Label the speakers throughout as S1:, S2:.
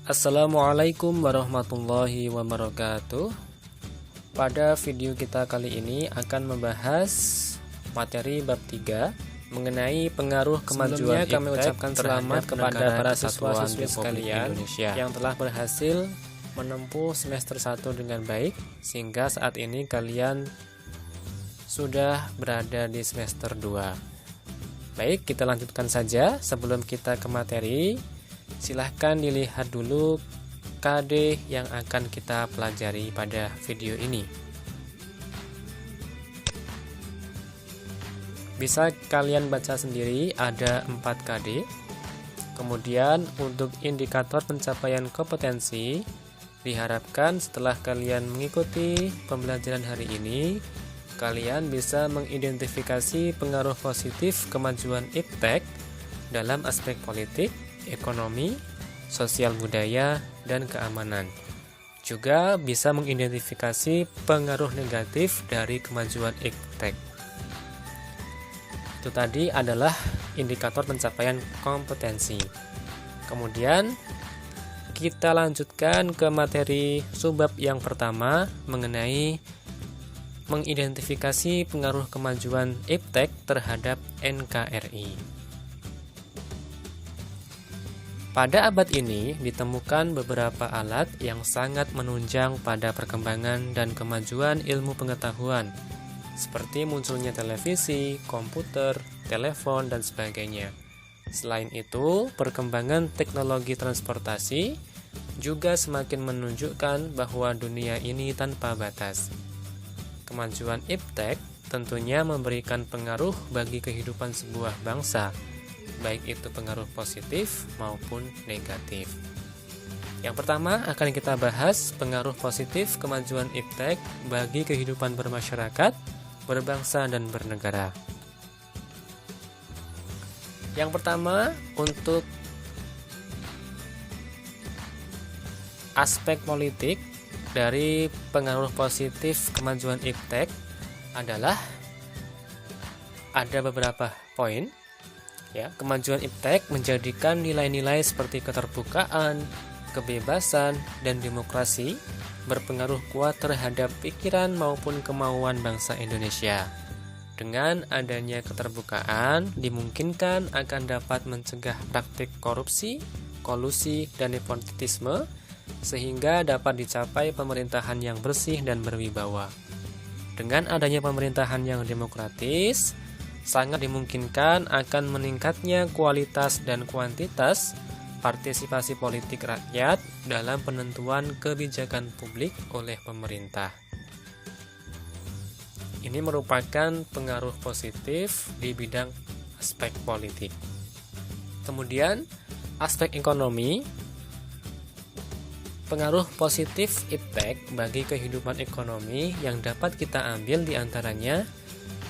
S1: Assalamualaikum warahmatullahi wabarakatuh. Pada video kita kali ini akan membahas materi bab 3 mengenai pengaruh kemajuan kami ucapkan selamat kepada para siswa-siswi sekalian yang telah berhasil menempuh semester 1 dengan baik sehingga saat ini kalian sudah berada di semester 2. Baik, kita lanjutkan saja. Sebelum kita ke materi, silahkan dilihat dulu KD yang akan kita pelajari pada video ini. Bisa kalian baca sendiri, ada 4 KD. Kemudian untuk indikator pencapaian kompetensi, diharapkan setelah kalian mengikuti pembelajaran hari ini, kalian bisa mengidentifikasi pengaruh positif kemajuan iptek dalam aspek politik, ekonomi, sosial budaya, dan keamanan. Juga bisa mengidentifikasi pengaruh negatif dari kemajuan iptek. Itu tadi adalah indikator pencapaian kompetensi. Kemudian kita lanjutkan ke materi subbab yang pertama mengenai mengidentifikasi pengaruh kemajuan iptek terhadap NKRI. Pada abad ini ditemukan beberapa alat yang sangat menunjang pada perkembangan dan kemajuan ilmu pengetahuan, seperti munculnya televisi, komputer, telepon, dan sebagainya. Selain itu, perkembangan teknologi transportasi juga semakin menunjukkan bahwa dunia ini tanpa batas. Kemajuan iptek tentunya memberikan pengaruh bagi kehidupan sebuah bangsa, baik itu pengaruh positif maupun negatif. Yang pertama akan kita bahas pengaruh positif kemajuan iptek bagi kehidupan bermasyarakat, berbangsa, dan bernegara. Yang pertama, untuk aspek politik dari pengaruh positif kemajuan iptek adalah ada beberapa poin. Ya, kemajuan iptek menjadikan nilai-nilai seperti keterbukaan, kebebasan, dan demokrasi berpengaruh kuat terhadap pikiran maupun kemauan bangsa Indonesia. Dengan adanya keterbukaan, dimungkinkan akan dapat mencegah praktik korupsi, kolusi, dan nepotisme, sehingga dapat dicapai pemerintahan yang bersih dan berwibawa. Dengan adanya pemerintahan yang demokratis, sangat dimungkinkan akan meningkatnya kualitas dan kuantitas partisipasi politik rakyat dalam penentuan kebijakan publik oleh pemerintah. Ini merupakan pengaruh positif di bidang aspek politik. Kemudian, aspek ekonomi, pengaruh positif iptek bagi kehidupan ekonomi yang dapat kita ambil diantaranya: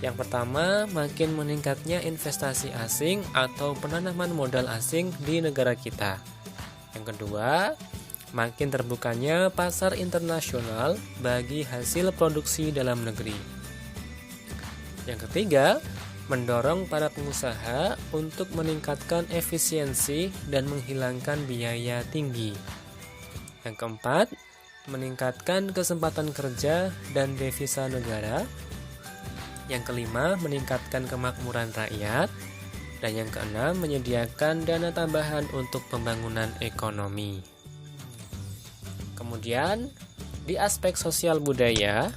S1: yang pertama, makin meningkatnya investasi asing atau penanaman modal asing di negara kita. Yang kedua, makin terbukanya pasar internasional bagi hasil produksi dalam negeri. Yang ketiga, mendorong para pengusaha untuk meningkatkan efisiensi dan menghilangkan biaya tinggi. Yang keempat, meningkatkan kesempatan kerja dan devisa negara. Yang kelima, meningkatkan kemakmuran rakyat. Dan yang keenam, menyediakan dana tambahan untuk pembangunan ekonomi. Kemudian, di aspek sosial budaya,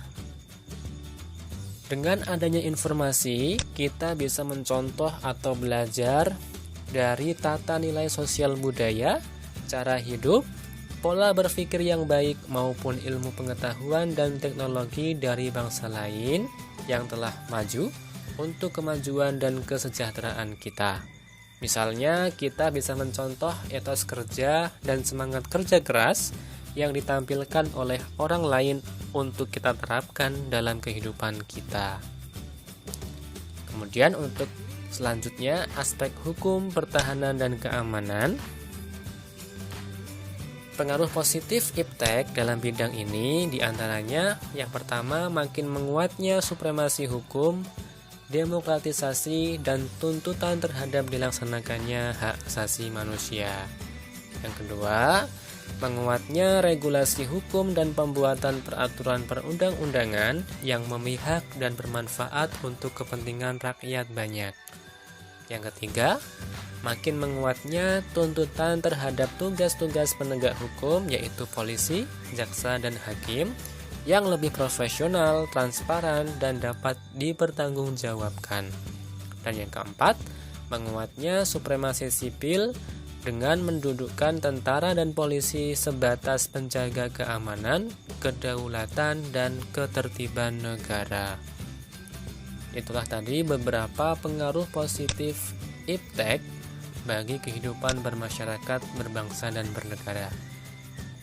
S1: dengan adanya informasi, kita bisa mencontoh atau belajar dari tata nilai sosial budaya, cara hidup, pola berpikir yang baik, maupun ilmu pengetahuan dan teknologi dari bangsa lain yang telah maju untuk kemajuan dan kesejahteraan kita. Misalnya, kita bisa mencontoh etos kerja dan semangat kerja keras yang ditampilkan oleh orang lain untuk kita terapkan dalam kehidupan kita. Kemudian untuk selanjutnya, aspek hukum, pertahanan, dan keamanan. Pengaruh positif iptek dalam bidang ini diantaranya yang pertama, makin menguatnya supremasi hukum, demokratisasi, dan tuntutan terhadap dilaksanakannya hak asasi manusia. Yang kedua, menguatnya regulasi hukum dan pembuatan peraturan perundang-undangan yang memihak dan bermanfaat untuk kepentingan rakyat banyak. Yang ketiga, makin menguatnya tuntutan terhadap tugas-tugas penegak hukum yaitu polisi, jaksa, dan hakim yang lebih profesional, transparan, dan dapat dipertanggungjawabkan. Dan yang keempat, menguatnya supremasi sipil dengan mendudukkan tentara dan polisi sebatas penjaga keamanan, kedaulatan, dan ketertiban negara. Itulah tadi beberapa pengaruh positif iptek bagi kehidupan bermasyarakat, berbangsa, dan bernegara.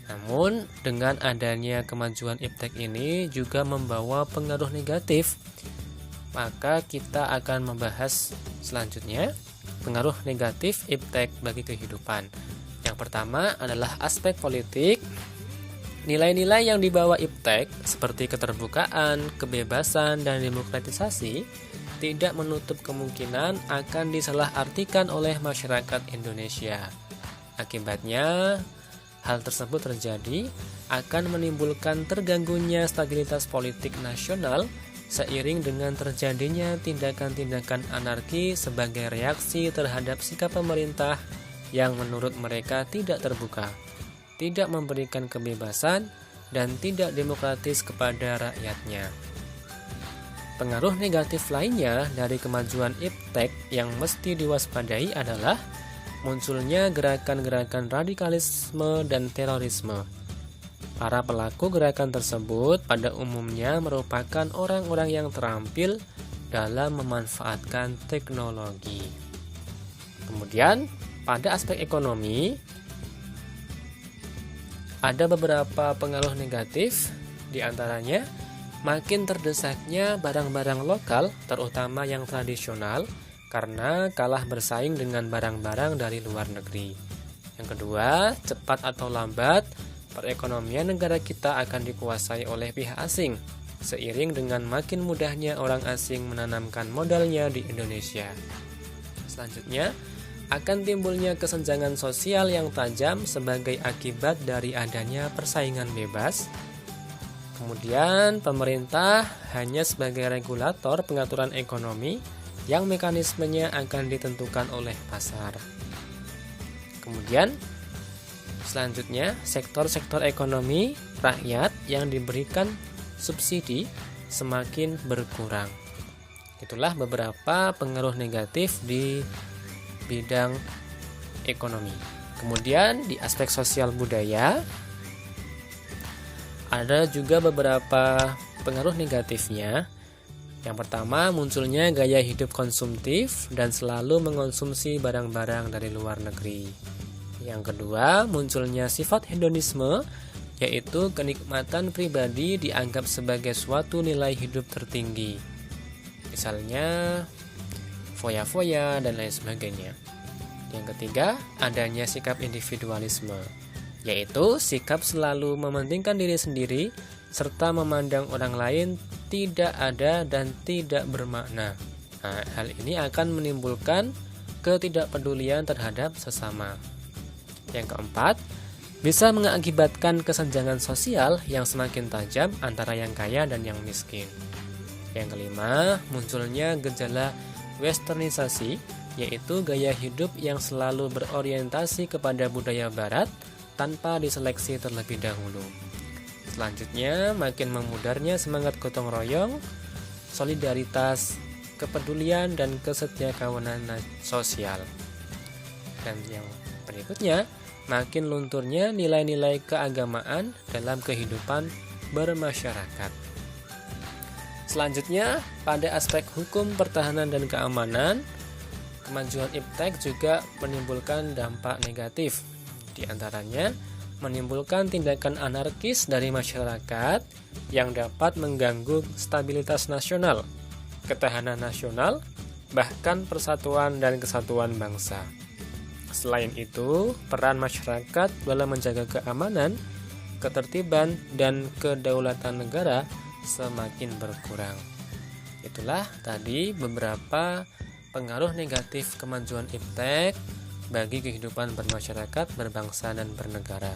S1: Namun, dengan adanya kemajuan iptek ini juga membawa pengaruh negatif. Maka kita akan membahas selanjutnya pengaruh negatif iptek bagi kehidupan. Yang pertama adalah aspek politik. Nilai-nilai yang dibawa iptek seperti keterbukaan, kebebasan, dan demokratisasi tidak menutup kemungkinan akan disalahartikan oleh masyarakat Indonesia. Akibatnya, hal tersebut terjadi akan menimbulkan terganggunya stabilitas politik nasional seiring dengan terjadinya tindakan-tindakan anarki sebagai reaksi terhadap sikap pemerintah yang menurut mereka tidak terbuka, tidak memberikan kebebasan, dan tidak demokratis kepada rakyatnya. Pengaruh negatif lainnya dari kemajuan iptek yang mesti diwaspadai adalah munculnya gerakan-gerakan radikalisme dan terorisme. Para pelaku gerakan tersebut pada umumnya merupakan orang-orang yang terampil dalam memanfaatkan teknologi. Kemudian, pada aspek ekonomi, ada beberapa pengaruh negatif, di antaranya makin terdesaknya barang-barang lokal, terutama yang tradisional, karena kalah bersaing dengan barang-barang dari luar negeri. Yang kedua, cepat atau lambat, perekonomian negara kita akan dikuasai oleh pihak asing, seiring dengan makin mudahnya orang asing menanamkan modalnya di Indonesia. Selanjutnya, akan timbulnya kesenjangan sosial yang tajam sebagai akibat dari adanya persaingan bebas. Kemudian, pemerintah hanya sebagai regulator pengaturan ekonomi yang mekanismenya akan ditentukan oleh pasar. Kemudian, selanjutnya, sektor-sektor ekonomi rakyat yang diberikan subsidi semakin berkurang. Itulah beberapa pengaruh negatif di bidang ekonomi. Kemudian di aspek sosial budaya, ada juga beberapa pengaruh negatifnya. Yang pertama, munculnya gaya hidup konsumtif dan selalu mengonsumsi barang-barang dari luar negeri. Yang kedua, munculnya sifat hedonisme, yaitu kenikmatan pribadi dianggap sebagai suatu nilai hidup tertinggi. Misalnya, foya-foya dan lain sebagainya. Yang ketiga, adanya sikap individualisme, yaitu sikap selalu mementingkan diri sendiri, serta memandang orang lain tidak ada dan tidak bermakna. Nah, hal ini akan menimbulkan ketidakpedulian terhadap sesama. Yang keempat, bisa mengakibatkan kesenjangan sosial yang semakin tajam antara yang kaya dan yang miskin. Yang kelima, munculnya gejala westernisasi, yaitu gaya hidup yang selalu berorientasi kepada budaya barat tanpa diseleksi terlebih dahulu. Selanjutnya, makin memudarnya semangat gotong royong, solidaritas, kepedulian, dan kesetiakawanan sosial. Dan yang berikutnya, makin lunturnya nilai-nilai keagamaan dalam kehidupan bermasyarakat. Selanjutnya, pada aspek hukum, pertahanan, dan keamanan, kemajuan iptek juga menimbulkan dampak negatif. Di antaranya, menimbulkan tindakan anarkis dari masyarakat yang dapat mengganggu stabilitas nasional, ketahanan nasional, bahkan persatuan dan kesatuan bangsa. Selain itu, peran masyarakat dalam menjaga keamanan, ketertiban, dan kedaulatan negara semakin berkurang. Itulah tadi beberapa pengaruh negatif kemajuan iptek bagi kehidupan bermasyarakat, berbangsa, dan bernegara.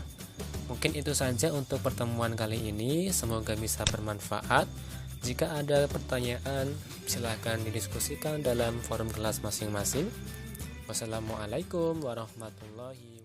S1: Mungkin itu saja untuk pertemuan kali ini, semoga bisa bermanfaat. Jika ada pertanyaan, silahkan didiskusikan dalam forum kelas masing-masing. Wassalamualaikum warahmatullahi wabarakatuh.